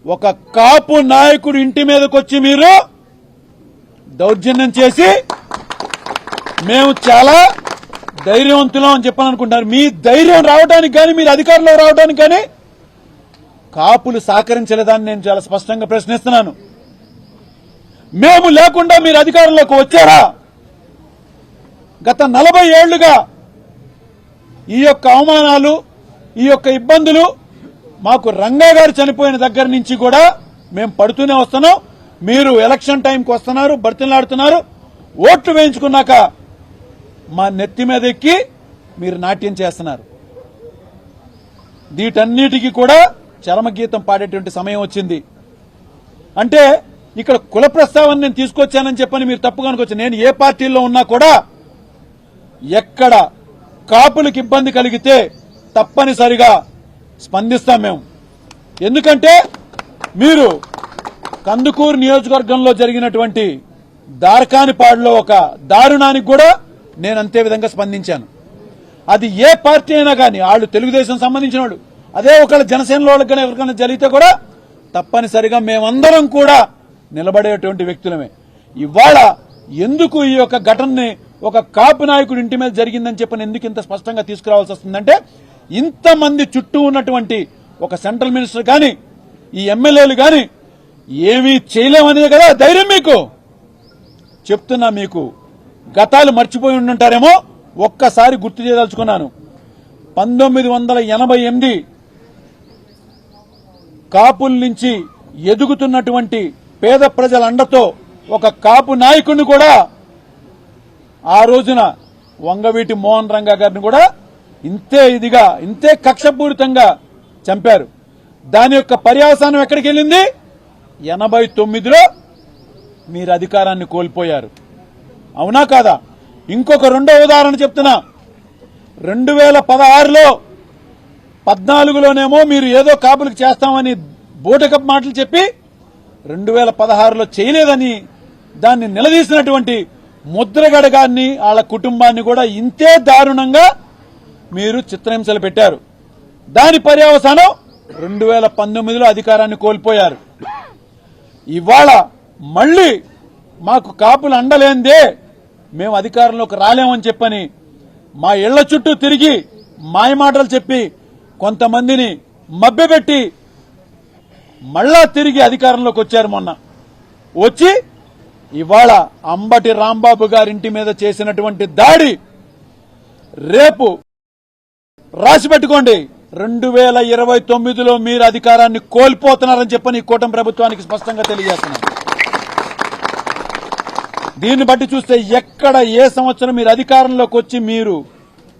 ఒక కాపు నాయకుడు ఇంటి మీదకొచ్చి మీరు దౌర్జన్యం చేసి మేము చాలా ధైర్యవంతులం అని చెప్పాలనుకుంటున్నారు. మీ ధైర్యం రావడానికి కానీ మీరు అధికారంలో రావడానికి కానీ కాపులు సహకరించలేదని నేను చాలా స్పష్టంగా ప్రశ్నిస్తున్నాను. మేము లేకుండా మీరు అధికారంలోకి వచ్చారా? గత 40 ఏళ్లుగా ఈ యొక్క అవమానాలు, ఈ యొక్క ఇబ్బందులు మాకు రంగా గారు చనిపోయిన దగ్గర నుంచి కూడా మేము పడుతూనే వస్తున్నాం. మీరు ఎలక్షన్ టైంకి వస్తున్నారు, బర్తిలాడుతున్నారు. ఓట్లు వేయించుకున్నాక మా నెత్తి మీద ఎక్కి మీరు నాట్యం చేస్తున్నారు. వీటన్నిటికీ కూడా చరమగీతం పాడేటువంటి సమయం వచ్చింది. అంటే ఇక్కడ కుల ప్రస్తావన నేను తీసుకొచ్చానని చెప్పని మీరు తప్పుగా అనుకోవచ్చు. నేను ఏ పార్టీలో ఉన్నా కూడా ఎక్కడ కాపులకు ఇబ్బంది కలిగితే తప్పనిసరిగా స్పందిస్తాం మేము. ఎందుకంటే మీరు కందుకూరు నియోజకవర్గంలో జరిగినటువంటి దార్కానిపాడులో ఒక దారుణానికి కూడా నేను అంతే విధంగా స్పందించాను. అది ఏ పార్టీ అయినా కానీ, వాళ్ళు తెలుగుదేశం సంబంధించిన వాళ్ళు, అదే ఒకళ్ళ జనసేనలో వాళ్ళకి కానీ ఎవరికైనా జరిగితే కూడా తప్పనిసరిగా మేమందరం కూడా నిలబడేటువంటి వ్యక్తులమే. ఇవాళ ఎందుకు ఈ యొక్క ఘటనని ఒక కాపు నాయకుడు ఇంటి మీద జరిగిందని చెప్పని ఎందుకు ఇంత స్పష్టంగా తీసుకురావాల్సి వస్తుందంటే, ఇంతమంది చుట్టూ ఉన్నటువంటి ఒక సెంట్రల్ మినిస్టర్ కానీ, ఈ ఎమ్మెల్యేలు కానీ ఏమీ చేయలేమనే కదా ధైర్యం మీకు. చెప్తున్నా, మీకు గతాలు మర్చిపోయి ఉండుంటారేమో, ఒక్కసారి గుర్తు చేయదలుచుకున్నాను. 1988 కాపుల నుంచి ఎదుగుతున్నటువంటి పేద ప్రజల అండతో ఒక కాపు నాయకుడిని కూడా ఆ రోజున వంగవీటి మోహన్ రంగా గారిని కూడా ఇంతే కక్షపూరితంగా చంపారు. దాని యొక్క పర్యవసానం ఎక్కడికి వెళ్ళింది? 89లో మీరు అధికారాన్ని కోల్పోయారు. అవునా కాదా? ఇంకొక రెండో ఉదాహరణ చెప్తున్నా. 2016లో 14లోనేమో మీరు ఏదో కాపులకు చేస్తామని బూటకపు మాటలు చెప్పి 2016లో చేయలేదని దాన్ని నిలదీసినటువంటి ముద్రగడ గారిని, వాళ్ళ కుటుంబాన్ని కూడా ఇంతే దారుణంగా మీరు చిత్రహింసలు పెట్టారు. దాని పర్యవసానం 2019లో అధికారాన్ని కోల్పోయారు. ఇవాళ మళ్లీ మాకు కాపులు అండలేందే మేము అధికారంలోకి రాలేమని చెప్పని మా ఇళ్ల చుట్టూ తిరిగి మాయమాటలు చెప్పి కొంతమందిని మభ్యపెట్టి మళ్లా తిరిగి అధికారంలోకి వచ్చారు. మొన్న వచ్చి ఇవాళ అంబటి రాంబాబు గారింటి మీద చేసినటువంటి దాడి రేపు రాసిపెట్టుకోండి. 2029లో మీరు అధికారాన్ని కోల్పోతున్నారని చెప్పని కూటమి ప్రభుత్వానికి స్పష్టంగా తెలియజేస్తున్నారు. దీన్ని బట్టి చూస్తే ఎక్కడ ఏ సంవత్సరం మీరు అధికారంలోకి వచ్చి మీరు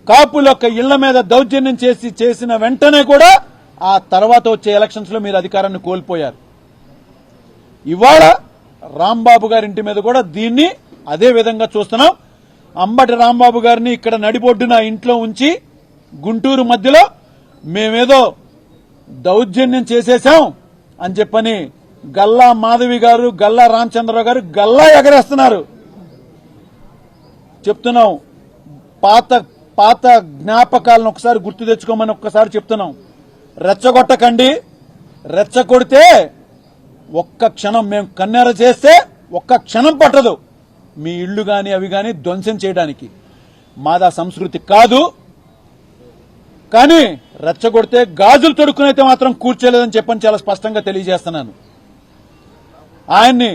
కాపుల యొక్క ఇళ్ల మీద దౌర్జన్యం చేసిన వెంటనే కూడా ఆ తర్వాత వచ్చే ఎలక్షన్స్ లో మీరు అధికారాన్ని కోల్పోయారు. ఇవాళ రాంబాబు గారింటి మీద కూడా దీన్ని అదే విధంగా చూస్తున్నాం. అంబటి రాంబాబు గారిని ఇక్కడ నడిబొడ్డున ఇంట్లో ఉంచి గుంటూరు మధ్యలో మేమేదో దౌర్జన్యం చేసేశాం అని చెప్పని గల్లా మాధవి గారు, గల్లా రామచంద్రరావు గారు గల్లా ఎగరేస్తున్నారు. చెప్తున్నాం, పాత జ్ఞాపకాలను ఒకసారి గుర్తు తెచ్చుకోమని ఒక్కసారి చెప్తున్నాం. రెచ్చగొట్టకండి. రెచ్చగొడితే ఒక్క క్షణం మేము కన్నెర చేస్తే ఒక్క క్షణం పట్టదు మీ ఇళ్లు గాని అవి గాని ధ్వంసం చేయడానికి. మాదా సంస్కృతి కాదు. కానీ రెచ్చగొడితే గాజులు తొడుక్కునైతే మాత్రం కూర్చోలేదని చెప్పని చాలా స్పష్టంగా తెలియజేస్తున్నాను. ఆయన్ని,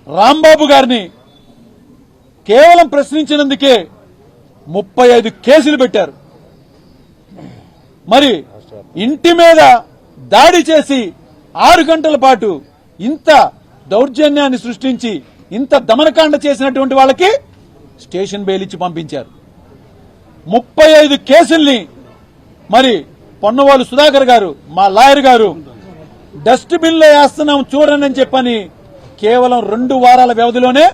రాంబాబు గారిని కేవలం ప్రశ్నించినందుకే 35 కేసులు పెట్టారు. మరి ఇంటి మీద దాడి చేసి 6 గంటల పాటు ఇంత దౌర్జన్యాన్ని సృష్టించి ఇంత దమనకాండ చేసినటువంటి వాళ్ళకి స్టేషన్ బెయిల్ ఇచ్చి పంపించారు. 35 కేసుల్ని మరి పొన్నవాళ్ళు సుధాకర్ గారు, మా లాయర్ గారు డస్ట్బిన్ లో వేస్తున్నాం చూడండి అని చెప్పని కేవలం 2 వారాల వ్యవధిలోనే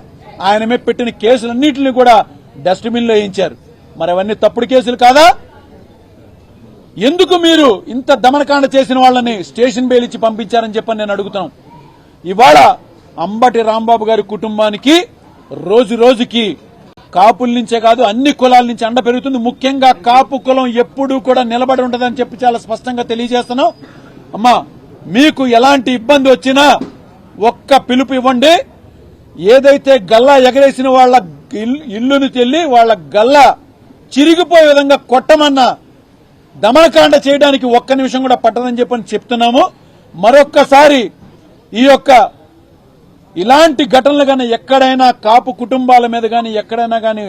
ఆయన మీద పెట్టిన కేసులన్నింటినీ కూడా డస్ట్బిన్ లో వేయించారు. మరి అవన్నీ తప్పుడు కేసులు కాదా? ఎందుకు మీరు ఇంత దమనకాండ చేసిన వాళ్ళని స్టేషన్ బెయిల్ ఇచ్చి పంపించారని చెప్పని నేను అడుగుతాను. ఇవాళ అంబటి రాంబాబు గారి కుటుంబానికి రోజు రోజుకి కాపుల నుంచే కాదు అన్ని కులాల నుంచి అండ పెరుగుతుంది. ముఖ్యంగా కాపు కులం ఎప్పుడూ కూడా నిలబడి ఉంటదని చెప్పి చాలా స్పష్టంగా తెలియజేస్తున్నాం. అమ్మా, మీకు ఎలాంటి ఇబ్బంది వచ్చినా ఒక్క పిలుపు ఇవ్వండి. ఏదైతే గల్లా ఎగరేసిన వాళ్ళ ఇల్లుని తెల్లి వాళ్ళ గల్లా చిరిగిపోయే విధంగా కొట్టమన్నా దమనకాండ చేయడానికి ఒక్క నిమిషం కూడా పట్టదని చెప్పని చెప్తున్నాము. మరొక్కసారి ఈ యొక్క ఇలాంటి ఘటనలు కానీ ఎక్కడైనా కాపు కుటుంబాల మీద కానీ ఎక్కడైనా కానీ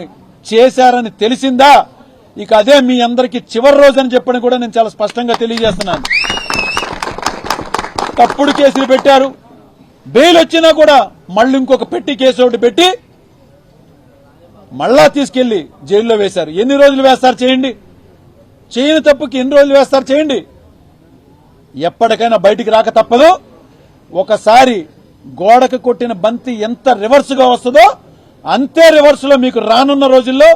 చేశారని తెలిసిందా, ఇక అదే మీ అందరికీ చివరి రోజు అని చెప్పని కూడా నేను చాలా స్పష్టంగా తెలియజేస్తున్నాను. తప్పుడు కేసులు పెట్టారు, బెయిల్ వచ్చినా కూడా మళ్ళీ ఇంకొక పెట్టి కేసు ఒకటి పెట్టి మళ్ళా తీసుకెళ్లి జైల్లో వేశారు. ఎన్ని రోజులు వేస్తారు చేయండి, చేయని తప్పుకి ఎన్ని రోజులు వేస్తారు చేయండి. ఎప్పటికైనా బయటికి రాక తప్పదు. ఒకసారి గోడకు కొట్టిన బంతి ఎంత రివర్స్ గా వస్తుందో అంతే రివర్స్ లో మీకు రానున్న రోజుల్లో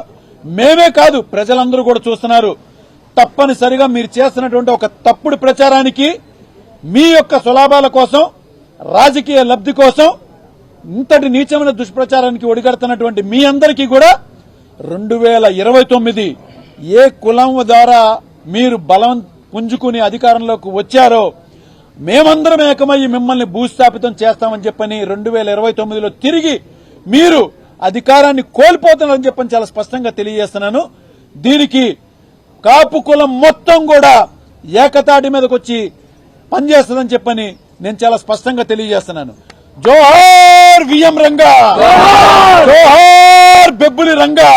మేమే కాదు ప్రజలందరూ కూడా చూస్తున్నారు. తప్పనిసరిగా మీరు చేస్తున్నటువంటి ఒక తప్పుడు ప్రచారానికి మీ యొక్క సులాభాల కోసం, రాజకీయ లబ్ధి కోసం ఇంతటి నీచమైన దుష్ప్రచారానికి ఒడిగడుతున్నటువంటి మీ అందరికీ కూడా 2029 ఏ కులం ద్వారా మీరు బలం పుంజుకుని అధికారంలోకి వచ్చారో మేమందరం ఏకమయ్యి మిమ్మల్ని భూస్థాపితం చేస్తామని చెప్పని 2029లో తిరిగి మీరు అధికారాన్ని కోల్పోతున్నారని చెప్పని చాలా స్పష్టంగా తెలియజేస్తున్నాను. దీనికి కాపు కులం మొత్తం కూడా ఏకతాటి మీదకి వచ్చి పనిచేస్తుందని చెప్పని నేను చాలా స్పష్టంగా తెలియజేస్తున్నాను. జోహార్ విఎం రంగా, జోహార్ బెబ్బులి రంగా,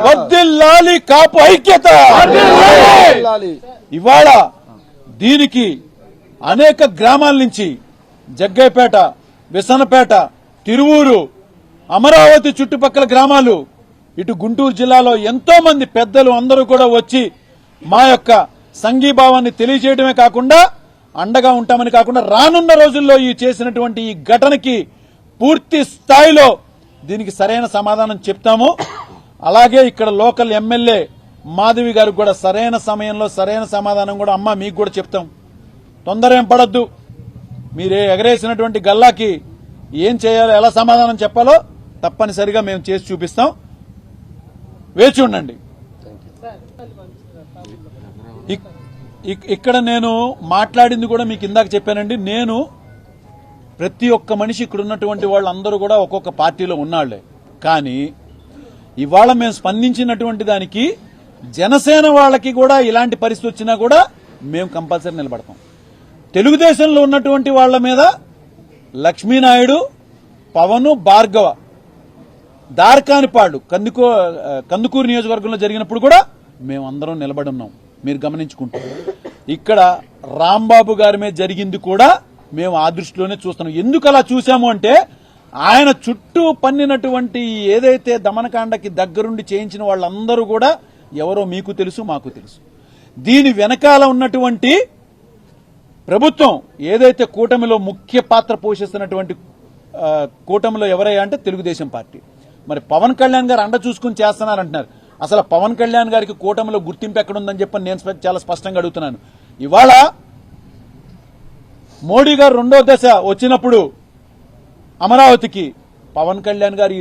వర్ధిల్లాలి కాపు ఐక్యత. ఇవాళ దీనికి అనేక గ్రామాల నుంచి జగ్గైపేట, విసనపేట, తిరువూరు, అమరావతి చుట్టుపక్కల గ్రామాలు, ఇటు గుంటూరు జిల్లాలో ఎంతో మంది పెద్దలు అందరూ కూడా వచ్చి మా యొక్క సంఘీభావాన్ని తెలియజేయడమే కాకుండా అండగా ఉంటామని కాకుండా రానున్న రోజుల్లో ఈ చేసినటువంటి ఈ ఘటనకి పూర్తి స్థాయిలో దీనికి సరైన సమాధానం చెప్తాము. అలాగే ఇక్కడ లోకల్ ఎమ్మెల్యే మాధవి గారికి కూడా సరైన సమయంలో సరైన సమాధానం కూడా అమ్మ మీకు కూడా చెప్తాం. తొందర ఏం పడద్దు, మీరే ఎగరేసినటువంటి గల్లాకి ఏం చేయాలో ఎలా సమాధానం చెప్పాలో తప్పనిసరిగా మేము చేసి చూపిస్తాం. వేచి ఉండండి. ఇక్కడ నేను మాట్లాడింది కూడా మీకు ఇందాక చెప్పానండి. నేను ప్రతి ఒక్క మనిషి ఇక్కడ ఉన్నటువంటి వాళ్ళందరూ కూడా ఒక్కొక్క పార్టీలో ఉన్నాళ్లే, కానీ ఇవాళ మేము స్పందించినటువంటి దానికి జనసేన వాళ్ళకి కూడా ఇలాంటి పరిస్థితి వచ్చినా కూడా మేము కంపల్సరీ నిలబడతాం. తెలుగుదేశంలో ఉన్నటువంటి వాళ్ల మీద లక్ష్మీనాయుడు, పవన్, భార్గవ, దార్కానిపాడు కందుకూరు నియోజకవర్గంలో జరిగినప్పుడు కూడా మేమందరం నిలబడి ఉన్నాం. మీరు గమనించుకుంటారు. ఇక్కడ రాంబాబు గారి మీద జరిగింది కూడా మేము ఆ దృష్టిలోనే చూస్తున్నాం. ఎందుకు అలా చూశాము అంటే ఆయన చుట్టూ పన్నినటువంటి ఏదైతే దమనకాండకి దగ్గరుండి చేయించిన వాళ్ళందరూ కూడా ఎవరో మీకు తెలుసు, మాకు తెలుసు. దీని వెనకాల ఉన్నటువంటి ప్రభుత్వం ఏదైతే కూటమిలో ముఖ్య పాత్ర పోషిస్తున్నటువంటి కూటమిలో ఎవరయ్యా అంటే తెలుగుదేశం పార్టీ. మరి పవన్ కళ్యాణ్ గారు అండ చూసుకుని చేస్తున్నారంటున్నారు. అసలు పవన్ కళ్యాణ్ గారికి కూటమిలో గుర్తింపు ఎక్కడుందని చెప్పని నేను చాలా స్పష్టంగా అడుగుతున్నాను. ఇవాళ మోడీ గారు 2వ దశ వచ్చినప్పుడు అమరావతికి పవన్ కళ్యాణ్ గారి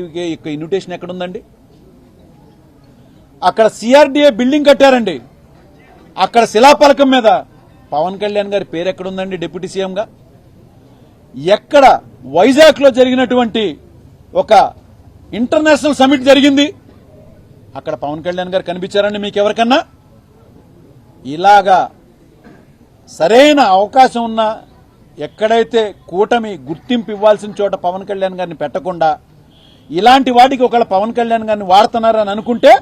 ఇన్విటేషన్ ఎక్కడుందండి? అక్కడ సిఆర్డీఏ బిల్డింగ్ కట్టారండి. అక్కడ శిలాఫలకం మీద పవన్ కళ్యాణ్ గారి పేరు ఎక్కడుందండి డిప్యూటీ సీఎంగా? ఎక్కడ వైజాగ్ లో జరిగినటువంటి ఒక ఇంటర్నేషనల్ సమిట్ జరిగింది, అక్కడ పవన్ కళ్యాణ్ గారు కనిపించారండి మీకు ఎవరికన్నా? ఇలాగా సరైన అవకాశం ఉన్న ఎక్కడైతే కూటమి గుర్తింపు ఇవ్వాల్సిన చోట పవన్ కళ్యాణ్ గారిని పెట్టకుండా ఇలాంటి వాటికి ఒకవేళ పవన్ కళ్యాణ్ గారిని వాడుతున్నారని అనుకుంటే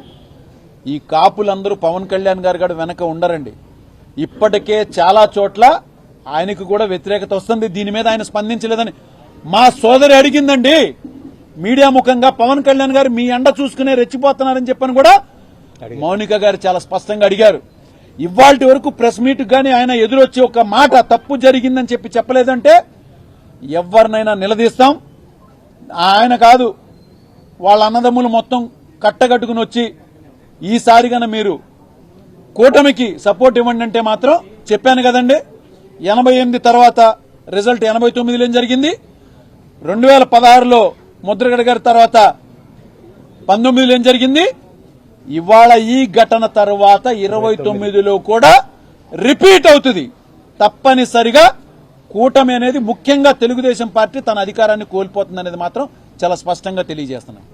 ఈ కాపులందరూ పవన్ కళ్యాణ్ గారు వెనక ఉండరండి. ఇప్పటికే చాలా చోట్ల ఆయనకు కూడా వ్యతిరేకత వస్తుంది. దీని మీద ఆయన స్పందించలేదని మా సోదరి అడిగిందండి మీడియా ముఖంగా. పవన్ కళ్యాణ్ గారు మీ అండ చూసుకునే రెచ్చిపోతున్నారని చెప్పని కూడా మౌనిక గారు చాలా స్పష్టంగా అడిగారు. ఇవాల్టి వరకు ప్రెస్ మీట్ గానీ ఆయన ఎదురొచ్చి ఒక మాట తప్పు జరిగిందని చెప్పలేదంటే ఎవరినైనా నిలదీస్తాం. ఆయన కాదు, వాళ్ళ అన్నదమ్ములు మొత్తం కట్టగట్టుకుని వచ్చి ఈసారి గన మీరు కూటమికి సపోర్ట్ ఇవ్వండి అంటే మాత్రం చెప్పాను కదండి. 88 తర్వాత రిజల్ట్ 89లో ఏం జరిగింది, 2016లో ముద్రగడ గారి తర్వాత 19లో ఏం జరిగింది, ఇవాళ ఈ ఘటన తర్వాత 29లో కూడా రిపీట్ అవుతుంది. తప్పనిసరిగా కూటమి అనేది ముఖ్యంగా తెలుగుదేశం పార్టీ తన అధికారాన్ని కోల్పోతుందనేది మాత్రం చాలా స్పష్టంగా తెలియజేస్తున్నాం.